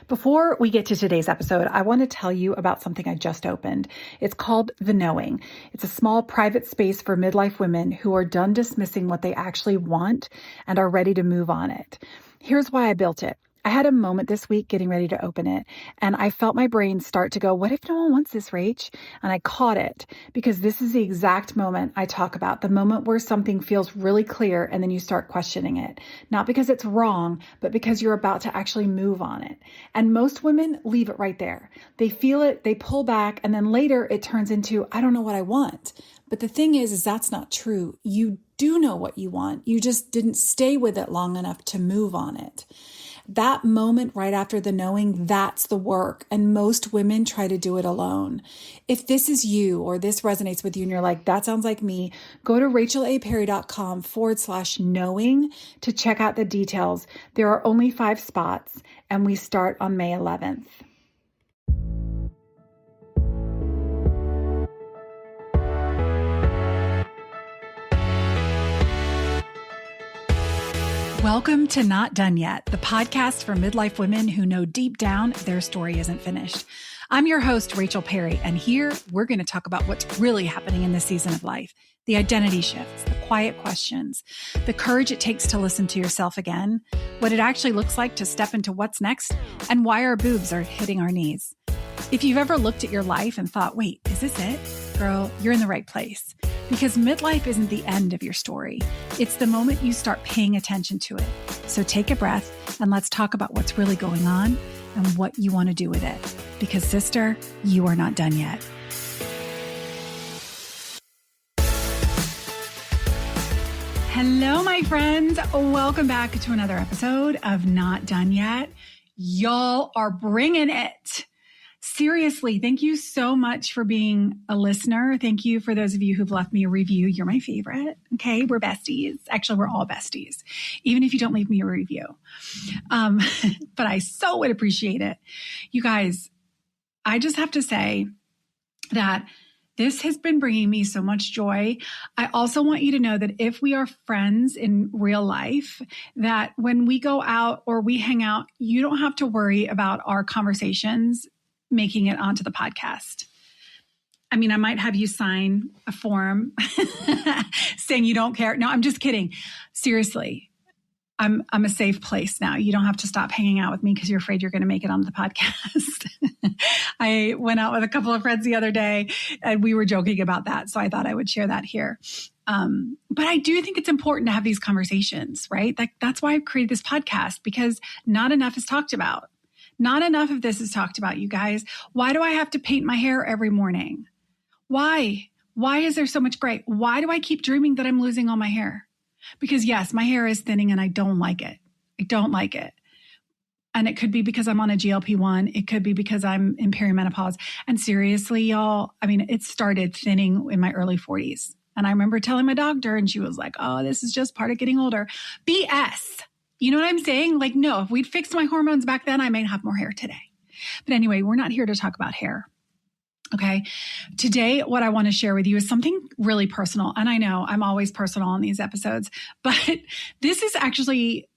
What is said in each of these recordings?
Before we get to today's episode, I want to tell you about something I just opened. It's called The Knowing. It's a small private space for midlife women who are done dismissing what they actually want and are ready to move on it. Here's why I built it. I had a moment this week getting ready to open it, and I felt my brain start to go, what if no one wants this, Rach? And I caught it because this is the exact moment I talk about, the moment where something feels really clear and then you start questioning it. Not because it's wrong, but because you're about to actually move on it. And most women leave it right there. They feel it, they pull back, and then later it turns into, I don't know what I want. But the thing is that's not true. You do know what you want. You just didn't stay with it long enough to move on it. That moment right after the knowing, that's the work. And most women try to do it alone. If this is you or this resonates with you and you're like, that sounds like me, go to rachelaperry.com/knowing to check out the details. There are only 5 spots and we start on May 11th. Welcome to Not Done Yet, the podcast for midlife women who know deep down their story isn't finished. I'm your host, Rachel Perry, and here we're going to talk about what's really happening in this season of life, the identity shifts, the quiet questions, the courage it takes to listen to yourself again, what it actually looks like to step into what's next, and why our boobs are hitting our knees. If you've ever looked at your life and thought, wait, is this it? Girl, you're in the right place. Because midlife isn't the end of your story. It's the moment you start paying attention to it. So take a breath and let's talk about what's really going on and what you want to do with it. Because sister, you are not done yet. Hello, my friends. Welcome back to another episode of Not Done Yet. Y'all are bringing it. Seriously, thank you so much for being a listener. Thank you for those of you who've left me a review. You're my favorite. Okay, we're besties. Actually, we're all besties, even if you don't leave me a review. But I so would appreciate it. You guys, I just have to say that this has been bringing me so much joy. I also want you to know that if we are friends in real life, that when we go out or we hang out, you don't have to worry about our conversations making it onto the podcast. I mean, I might have you sign a form saying you don't care. No, I'm just kidding. Seriously, I'm a safe place now. You don't have to stop hanging out with me because you're afraid you're going to make it onto the podcast. I went out with a couple of friends the other day and we were joking about that. So I thought I would share that here. But I do think it's important to have these conversations, right? That's why I've created this podcast, because not enough is talked about. Not enough of this is talked about, you guys. Why do I have to paint my hair every morning? Why? Why is there so much gray? Why do I keep dreaming that I'm losing all my hair? Because yes, my hair is thinning and I don't like it. I don't like it. And it could be because I'm on a GLP-1. It could be because I'm in perimenopause. And seriously, y'all, I mean, it started thinning in my early 40s. And I remember telling my doctor and she was like, oh, this is just part of getting older. BS. You know what I'm saying? Like, no, if we'd fixed my hormones back then, I might have more hair today. But anyway, we're not here to talk about hair. Okay. Today, what I want to share with you is something really personal. And I know I'm always personal on these episodes, but this is actually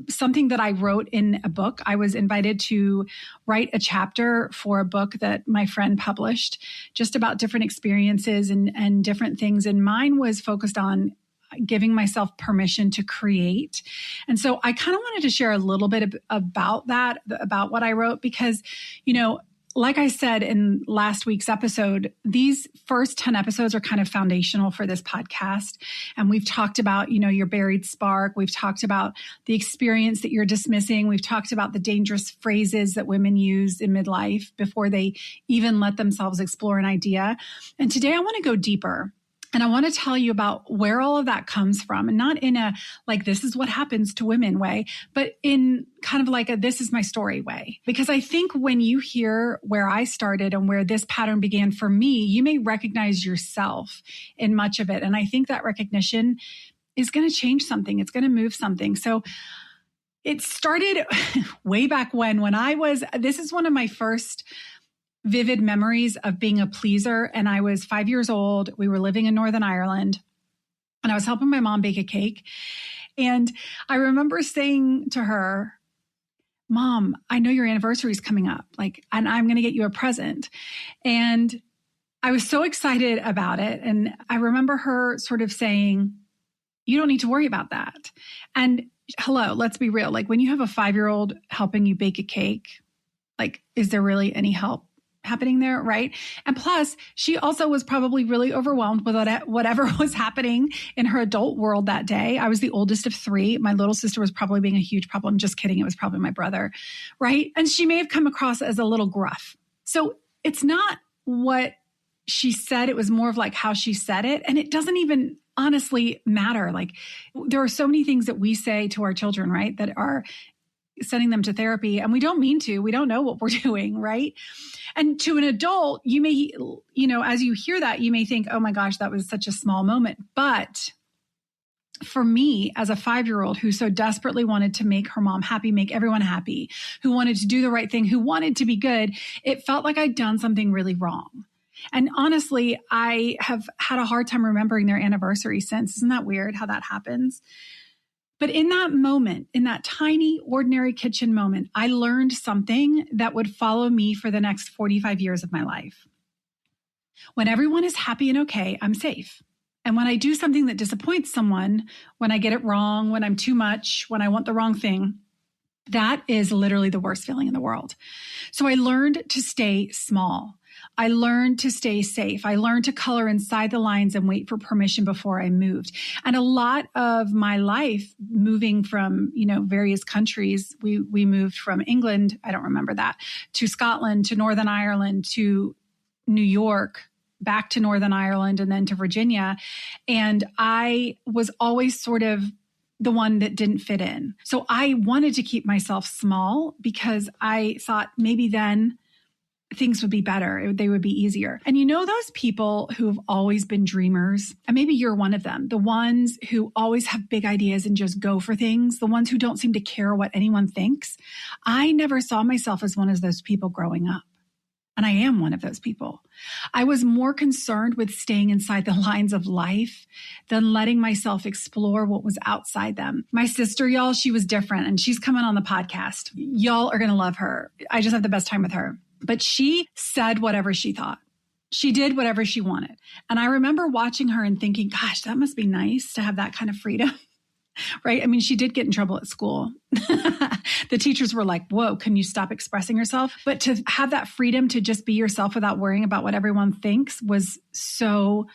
something that I wrote in a book. I was invited to write a chapter for a book that my friend published just about different experiences and different things. And mine was focused on giving myself permission to create. And so I kind of wanted to share a little bit about that, about what I wrote, because, you know, like I said in last week's episode, these first 10 episodes are kind of foundational for this podcast. And we've talked about, you know, your buried spark. We've talked about the experience that you're dismissing. We've talked about the dangerous phrases that women use in midlife before they even let themselves explore an idea. And today I want to go deeper. And I want to tell you about where all of that comes from, and not in a, like, this is what happens to women way, but in kind of like a, this is my story way. Because I think when you hear where I started and where this pattern began for me, you may recognize yourself in much of it. And I think that recognition is going to change something. It's going to move something. So it started way back when this is one of my first vivid memories of being a pleaser. And I was 5 years old. We were living in Northern Ireland and I was helping my mom bake a cake. And I remember saying to her, Mom, I know your anniversary is coming up, and I'm going to get you a present. And I was so excited about it. And I remember her sort of saying, you don't need to worry about that. And hello, let's be real. When you have a 5-year-old helping you bake a cake, is there really any help happening there, right? And plus, she also was probably really overwhelmed with whatever was happening in her adult world that day. I was the oldest of 3. My little sister was probably being a huge problem. Just kidding. It was probably my brother, right? And she may have come across as a little gruff. So it's not what she said. It was more of how she said it. And it doesn't even honestly matter. There are so many things that we say to our children, right, that are sending them to therapy, and we don't mean to. We don't know what we're doing, right? And to an adult, you may, as you hear that, you may think, oh my gosh, that was such a small moment. But for me, as a 5-year-old who so desperately wanted to make her mom happy, make everyone happy, who wanted to do the right thing, who wanted to be good, it felt like I'd done something really wrong. And honestly, I have had a hard time remembering their anniversary since. Isn't that weird how that happens? But in that moment, in that tiny, ordinary kitchen moment, I learned something that would follow me for the next 45 years of my life. When everyone is happy and okay, I'm safe. And when I do something that disappoints someone, when I get it wrong, when I'm too much, when I want the wrong thing, that is literally the worst feeling in the world. So I learned to stay small. I learned to stay safe. I learned to color inside the lines and wait for permission before I moved. And a lot of my life moving from, various countries, we moved from England, I don't remember that, to Scotland, to Northern Ireland, to New York, back to Northern Ireland, and then to Virginia. And I was always sort of the one that didn't fit in. So I wanted to keep myself small because I thought maybe then things would be better. They would be easier. And those people who've always been dreamers, and maybe you're one of them, the ones who always have big ideas and just go for things, the ones who don't seem to care what anyone thinks. I never saw myself as one of those people growing up. And I am one of those people. I was more concerned with staying inside the lines of life than letting myself explore what was outside them. My sister, y'all, she was different, and she's coming on the podcast. Y'all are going to love her. I just have the best time with her. But she said whatever she thought. She did whatever she wanted. And I remember watching her and thinking, gosh, that must be nice to have that kind of freedom, right? I mean, she did get in trouble at school. The teachers were like, whoa, can you stop expressing yourself? But to have that freedom to just be yourself without worrying about what everyone thinks was so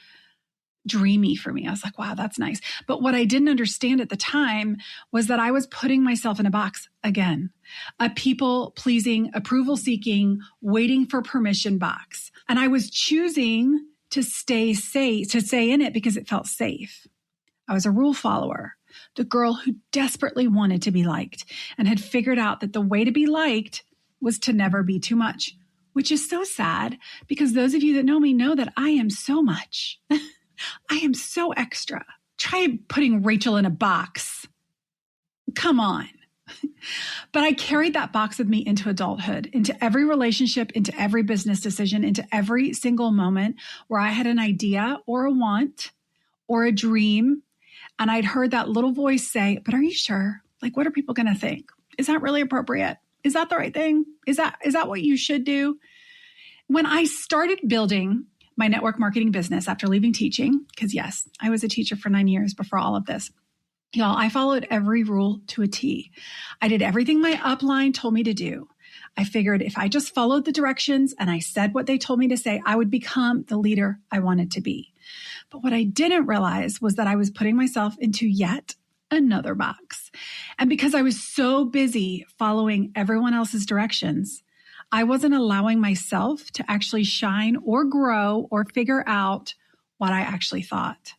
dreamy for me. I was like, wow, that's nice. But what I didn't understand at the time was that I was putting myself in a box again, a people-pleasing, approval-seeking, waiting for permission box. And I was choosing to stay safe, to stay in it because it felt safe. I was a rule follower, the girl who desperately wanted to be liked and had figured out that the way to be liked was to never be too much, which is so sad because those of you that know me know that I am so much. I am so extra. Try putting Rachel in a box. Come on. But I carried that box with me into adulthood, into every relationship, into every business decision, into every single moment where I had an idea or a want or a dream. And I'd heard that little voice say, but are you sure? What are people going to think? Is that really appropriate? Is that the right thing? Is that what you should do? When I started building my network marketing business after leaving teaching, because yes, I was a teacher for 9 years before all of this. Y'all, I followed every rule to a T. I did everything my upline told me to do. I figured if I just followed the directions and I said what they told me to say, I would become the leader I wanted to be. But what I didn't realize was that I was putting myself into yet another box. And because I was so busy following everyone else's directions, I wasn't allowing myself to actually shine or grow or figure out what I actually thought.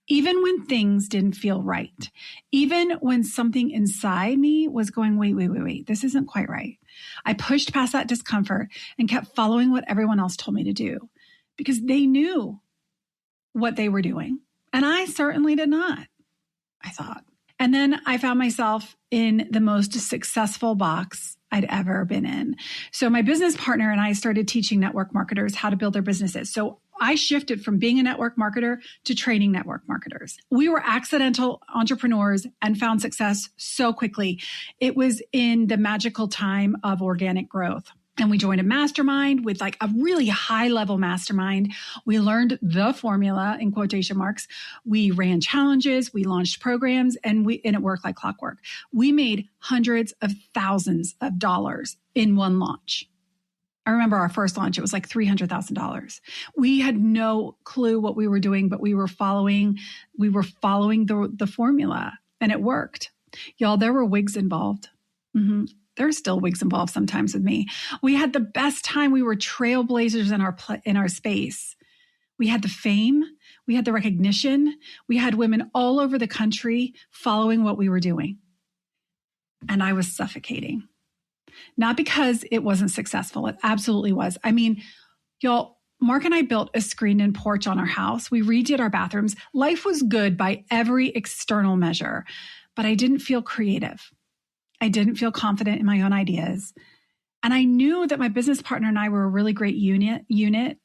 Even when things didn't feel right, even when something inside me was going, wait, this isn't quite right. I pushed past that discomfort and kept following what everyone else told me to do because they knew what they were doing. And I certainly did not, I thought. And then I found myself in the most successful box I'd ever been in. So my business partner and I started teaching network marketers how to build their businesses. So I shifted from being a network marketer to training network marketers. We were accidental entrepreneurs and found success so quickly. It was in the magical time of organic growth. And we joined a mastermind with like a really high level mastermind. We learned the formula in quotation marks. We ran challenges, we launched programs, and it worked like clockwork. We made hundreds of thousands of dollars in one launch. I remember our first launch, it was like $300,000. We had no clue what we were doing, but we were following the formula, and it worked. Y'all, there were wigs involved. There's still wigs involved sometimes with me. We had the best time. We were trailblazers in our space. We had the fame. We had the recognition. We had women all over the country following what we were doing. And I was suffocating. Not because it wasn't successful. It absolutely was. I mean, y'all, Mark and I built a screened-in porch on our house. We redid our bathrooms. Life was good by every external measure, but I didn't feel creative. I didn't feel confident in my own ideas. And I knew that my business partner and I were a really great unit,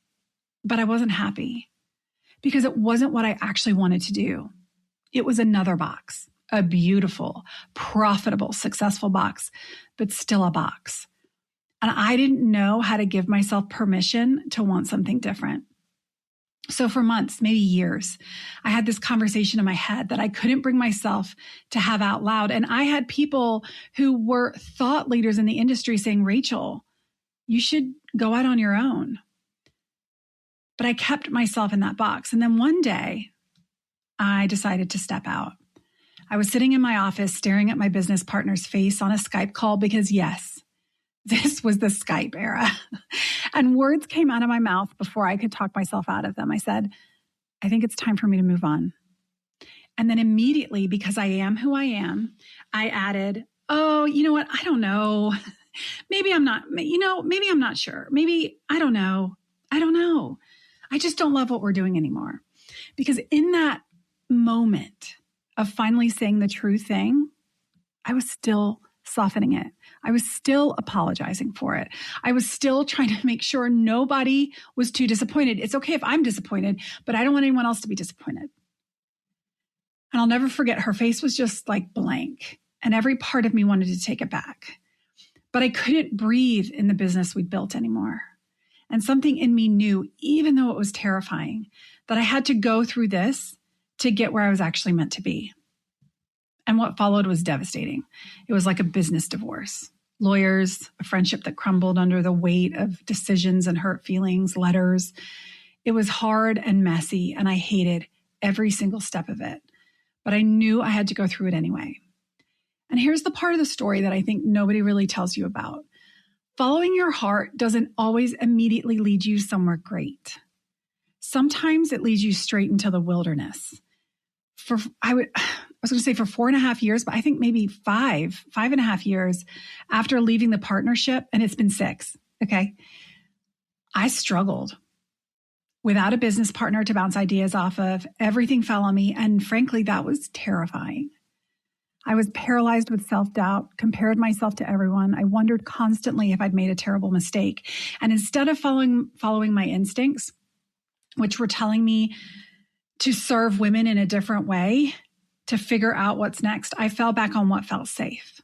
but I wasn't happy because it wasn't what I actually wanted to do. It was another box, a beautiful, profitable, successful box, but still a box. And I didn't know how to give myself permission to want something different. So for months, maybe years, I had this conversation in my head that I couldn't bring myself to have out loud. And I had people who were thought leaders in the industry saying, Rachel, you should go out on your own. But I kept myself in that box. And then one day, I decided to step out. I was sitting in my office staring at my business partner's face on a Skype call because, yes, this was the Skype era. And words came out of my mouth before I could talk myself out of them. I said, I think it's time for me to move on. And then immediately, because I am who I am, I added, oh, you know what? I don't know. Maybe I'm not sure. Maybe, I don't know. I just don't love what we're doing anymore. Because in that moment of finally saying the true thing, I was still softening it. I was still apologizing for it. I was still trying to make sure nobody was too disappointed. It's okay if I'm disappointed, but I don't want anyone else to be disappointed. And I'll never forget, her face was just like blank. And every part of me wanted to take it back. But I couldn't breathe in the business we'd built anymore. And something in me knew, even though it was terrifying, that I had to go through this to get where I was actually meant to be. And what followed was devastating. It was like a business divorce. Lawyers, a friendship that crumbled under the weight of decisions and hurt feelings, letters. It was hard and messy, and I hated every single step of it. But I knew I had to go through it anyway. And here's the part of the story that I think nobody really tells you about. Following your heart doesn't always immediately lead you somewhere great. Sometimes it leads you straight into the wilderness. For 4.5 years, but I think maybe 5.5 years after leaving the partnership, and it's been 6, okay? I struggled without a business partner to bounce ideas off of. Everything fell on me, and frankly, that was terrifying. I was paralyzed with self-doubt, compared myself to everyone. I wondered constantly if I'd made a terrible mistake. And instead of following my instincts, which were telling me to serve women in a different way, to figure out what's next, I fell back on what felt safe.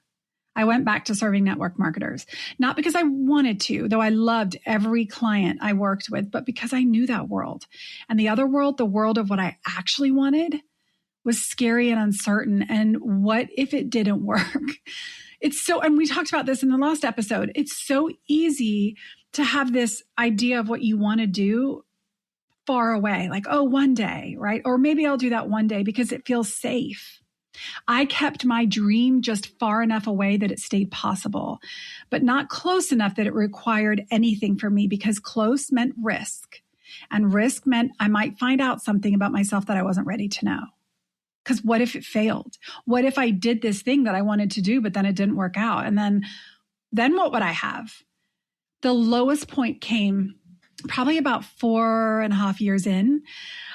I went back to serving network marketers, not because I wanted to, though I loved every client I worked with, but because I knew that world. And the other world, the world of what I actually wanted, was scary and uncertain. And what if it didn't work? And we talked about this in the last episode, it's so easy to have this idea of what you want to do far away, like, oh, one day, right? Or maybe I'll do that one day because it feels safe. I kept my dream just far enough away that it stayed possible, but not close enough that it required anything from me, because close meant risk. And risk meant I might find out something about myself that I wasn't ready to know. Because what if it failed? What if I did this thing that I wanted to do, but then it didn't work out? And then what would I have? The lowest point came probably about 4.5 years in.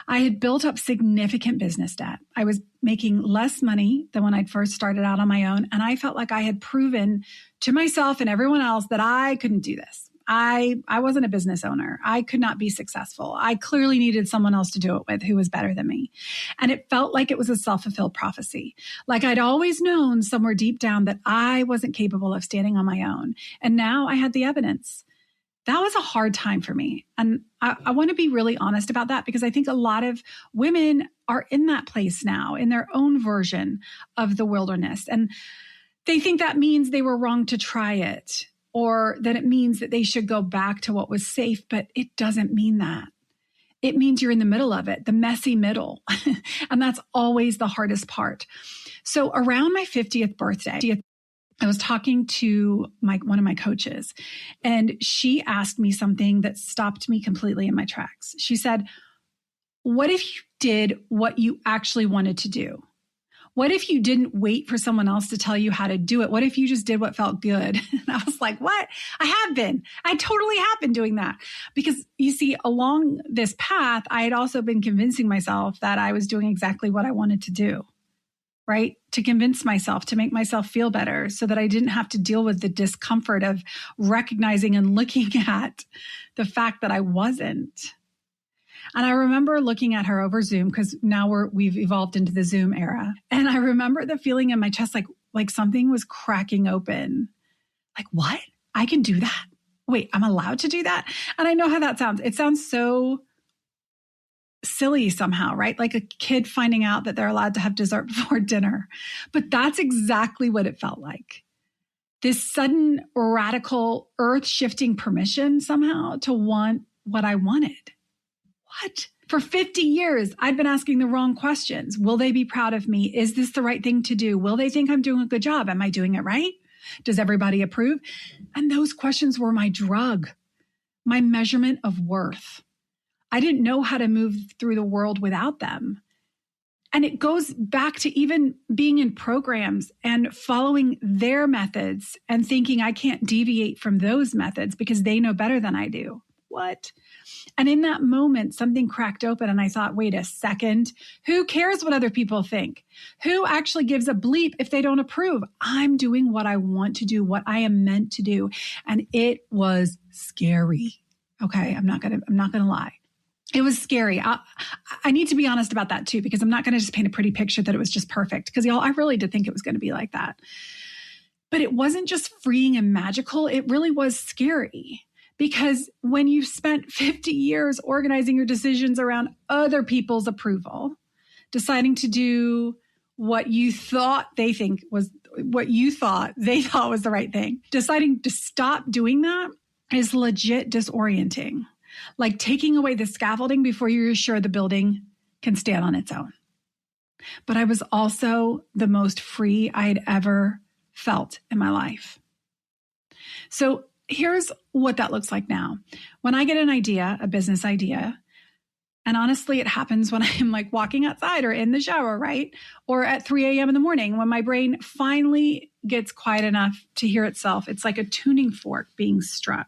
I had built up significant business debt. I was making less money than when I'd first started out on my own. And I felt like I had proven to myself and everyone else that I couldn't do this. I wasn't a business owner. I could not be successful. I clearly needed someone else to do it with who was better than me. And it felt like it was a self-fulfilled prophecy. Like I'd always known somewhere deep down that I wasn't capable of standing on my own. And now I had the evidence. That was a hard time for me. And I want to be really honest about that because I think a lot of women are in that place now in their own version of the wilderness. And they think that means they were wrong to try it or that it means that they should go back to what was safe. But it doesn't mean that. It means you're in the middle of it, the messy middle. And that's always the hardest part. So around my 50th birthday, I was talking to one of my coaches, and she asked me something that stopped me completely in my tracks. She said, what if you did what you actually wanted to do? What if you didn't wait for someone else to tell you how to do it? What if you just did what felt good? And I was like, what? I totally have been doing that. Because you see, along this path, I had also been convincing myself that I was doing exactly what I wanted to do. Right? To convince myself, to make myself feel better so that I didn't have to deal with the discomfort of recognizing and looking at the fact that I wasn't. And I remember looking at her over Zoom because now we've evolved into the Zoom era. And I remember the feeling in my chest, like something was cracking open. Like, what? I can do that? Wait, I'm allowed to do that? And I know how that sounds. It sounds so silly somehow, right? Like a kid finding out that they're allowed to have dessert before dinner. But that's exactly what it felt like. This sudden, radical, earth-shifting permission somehow to want what I wanted. What? For 50 years, I'd been asking the wrong questions. Will they be proud of me? Is this the right thing to do? Will they think I'm doing a good job? Am I doing it right? Does everybody approve? And those questions were my drug, my measurement of worth. I didn't know how to move through the world without them. And it goes back to even being in programs and following their methods and thinking I can't deviate from those methods because they know better than I do. What? And in that moment, something cracked open and I thought, wait a second, who cares what other people think? Who actually gives a bleep if they don't approve? I'm doing what I want to do, what I am meant to do. And it was scary. Okay, I'm not gonna lie. It was scary. I need to be honest about that too, because I'm not going to just paint a pretty picture that it was just perfect. Because y'all, I really did think it was going to be like that. But it wasn't just freeing and magical. It really was scary. Because when you've spent 50 years organizing your decisions around other people's approval, deciding to do what you thought they thought was the right thing, deciding to stop doing that is legit disorienting. Like taking away the scaffolding before you're sure the building can stand on its own. But I was also the most free I had ever felt in my life. So here's what that looks like now. When I get an idea, a business idea, and honestly, it happens when I'm like walking outside or in the shower, right? Or at 3 a.m. in the morning when my brain finally gets quiet enough to hear itself. It's like a tuning fork being struck.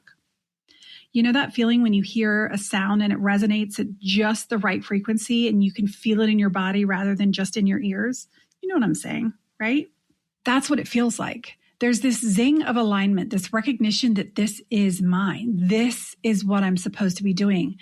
You know that feeling when you hear a sound and it resonates at just the right frequency and you can feel it in your body rather than just in your ears? You know what I'm saying, right? That's what it feels like. There's this zing of alignment, this recognition that this is mine. This is what I'm supposed to be doing.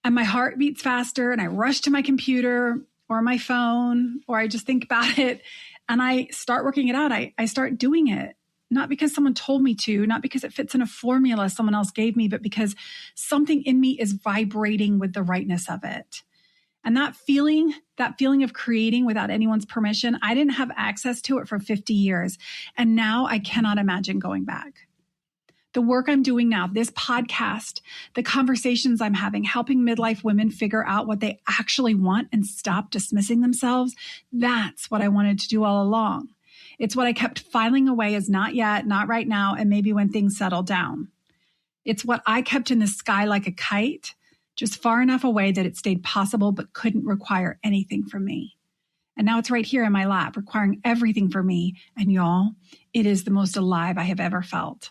And my heart beats faster and I rush to my computer or my phone, or I just think about it and I start working it out. I start doing it. Not because someone told me to, not because it fits in a formula someone else gave me, but because something in me is vibrating with the rightness of it. And that feeling of creating without anyone's permission, I didn't have access to it for 50 years. And now I cannot imagine going back. The work I'm doing now, this podcast, the conversations I'm having, helping midlife women figure out what they actually want and stop dismissing themselves, that's what I wanted to do all along. It's what I kept filing away as not yet, not right now, and maybe when things settle down. It's what I kept in the sky like a kite, just far enough away that it stayed possible but couldn't require anything from me. And now it's right here in my lap, requiring everything from me. And y'all, it is the most alive I have ever felt.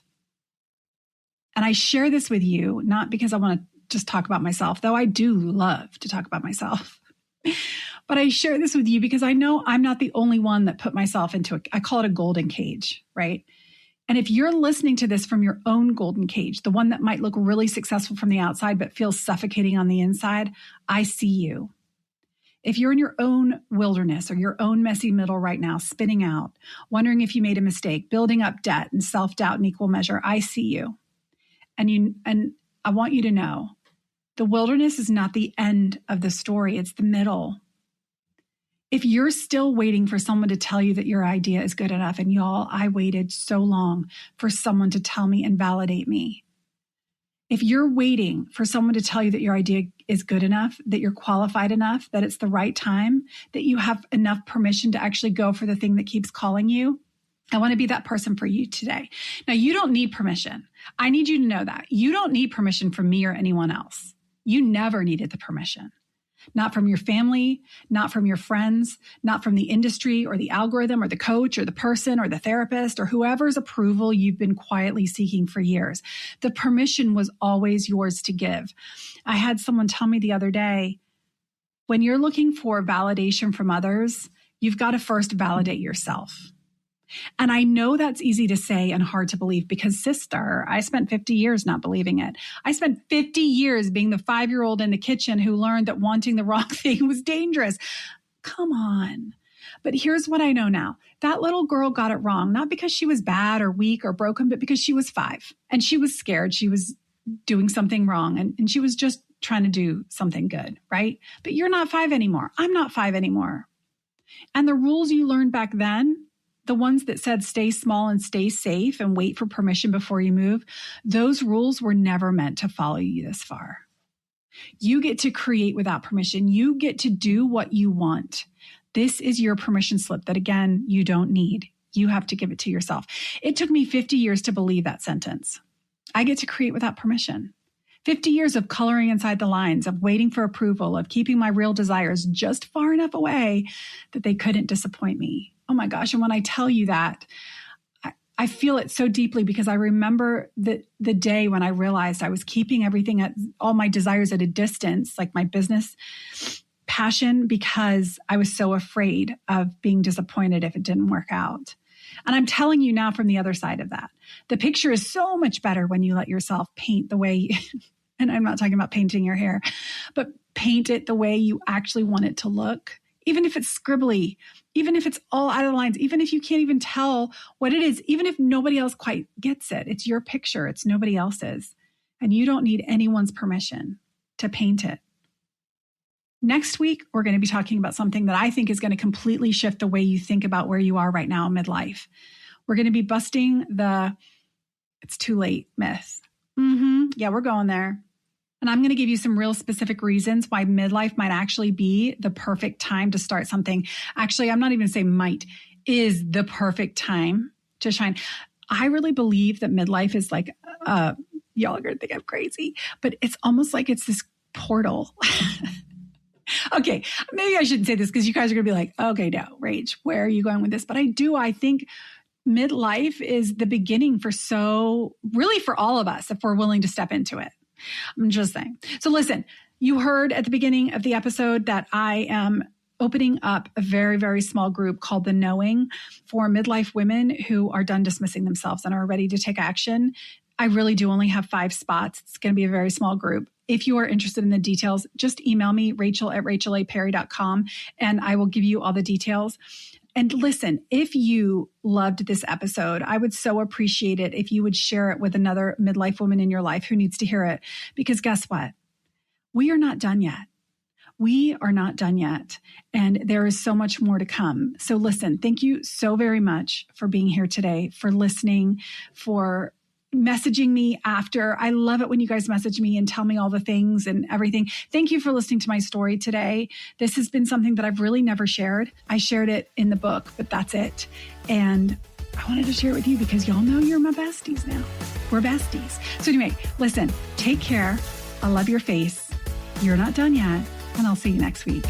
And I share this with you, not because I want to just talk about myself, though I do love to talk about myself. But I share this with you because I know I'm not the only one that put myself into I call it a golden cage, right? And if you're listening to this from your own golden cage, the one that might look really successful from the outside, but feels suffocating on the inside, I see you. If you're in your own wilderness or your own messy middle right now, spinning out, wondering if you made a mistake, building up debt and self-doubt in equal measure, I see you. And I want you to know, the wilderness is not the end of the story. It's the middle. If you're still waiting for someone to tell you that your idea is good enough, and y'all, I waited so long for someone to tell me and validate me. If you're waiting for someone to tell you that your idea is good enough, that you're qualified enough, that it's the right time, that you have enough permission to actually go for the thing that keeps calling you, I want to be that person for you today. Now, you don't need permission. I need you to know that. You don't need permission from me or anyone else. You never needed the permission. Not from your family, not from your friends, not from the industry or the algorithm or the coach or the person or the therapist or whoever's approval you've been quietly seeking for years. The permission was always yours to give. I had someone tell me the other day, when you're looking for validation from others, you've got to first validate yourself. And I know that's easy to say and hard to believe because, sister, I spent 50 years not believing it. I spent 50 years being the 5-year-old in the kitchen who learned that wanting the wrong thing was dangerous. Come on. But here's what I know now. That little girl got it wrong, not because she was bad or weak or broken, but because she was 5 and she was scared. She was doing something wrong and she was just trying to do something good, right? But you're not 5 anymore. I'm not 5 anymore. And the rules you learned back then, the ones that said stay small and stay safe and wait for permission before you move, those rules were never meant to follow you this far. You get to create without permission. You get to do what you want. This is your permission slip that, again, you don't need. You have to give it to yourself. It took me 50 years to believe that sentence. I get to create without permission. 50 years of coloring inside the lines, of waiting for approval, of keeping my real desires just far enough away that they couldn't disappoint me. Oh my gosh. And when I tell you that, I feel it so deeply because I remember the day when I realized I was keeping everything all my desires at a distance, like my business passion, because I was so afraid of being disappointed if it didn't work out. And I'm telling you now from the other side of that, the picture is so much better when you let yourself paint the way, and I'm not talking about painting your hair, but paint it the way you actually want it to look. Even if it's scribbly, even if it's all out of the lines, even if you can't even tell what it is, even if nobody else quite gets it, it's your picture, it's nobody else's. And you don't need anyone's permission to paint it. Next week, we're going to be talking about something that I think is going to completely shift the way you think about where you are right now in midlife. We're going to be busting the it's too late myth. Yeah, we're going there. And I'm going to give you some real specific reasons why midlife might actually be the perfect time to start something. Actually, I'm not even going to say might, is the perfect time to shine. I really believe that midlife is like, y'all are going to think I'm crazy, but it's almost like it's this portal. Okay, maybe I shouldn't say this because you guys are going to be like, okay, no, Rach, where are you going with this? But I think midlife is the beginning for all of us if we're willing to step into it. I'm just saying. So listen, you heard at the beginning of the episode that I am opening up a very, very small group called The Knowing for midlife women who are done dismissing themselves and are ready to take action. I really do only have 5 spots. It's going to be a very small group. If you are interested in the details, just email me, rachel@rachelaperry.com, and I will give you all the details. And listen, if you loved this episode, I would so appreciate it if you would share it with another midlife woman in your life who needs to hear it. Because guess what? We are not done yet. We are not done yet. And there is so much more to come. So listen, thank you so very much for being here today, for listening, for messaging me after. I love it when you guys message me and tell me all the things and everything. Thank you for listening to my story today. This has been something that I've really never shared. I shared it in the book, but that's it. And I wanted to share it with you because y'all know you're my besties now. We're besties. So anyway, listen, take care. I love your face. You're not done yet. And I'll see you next week.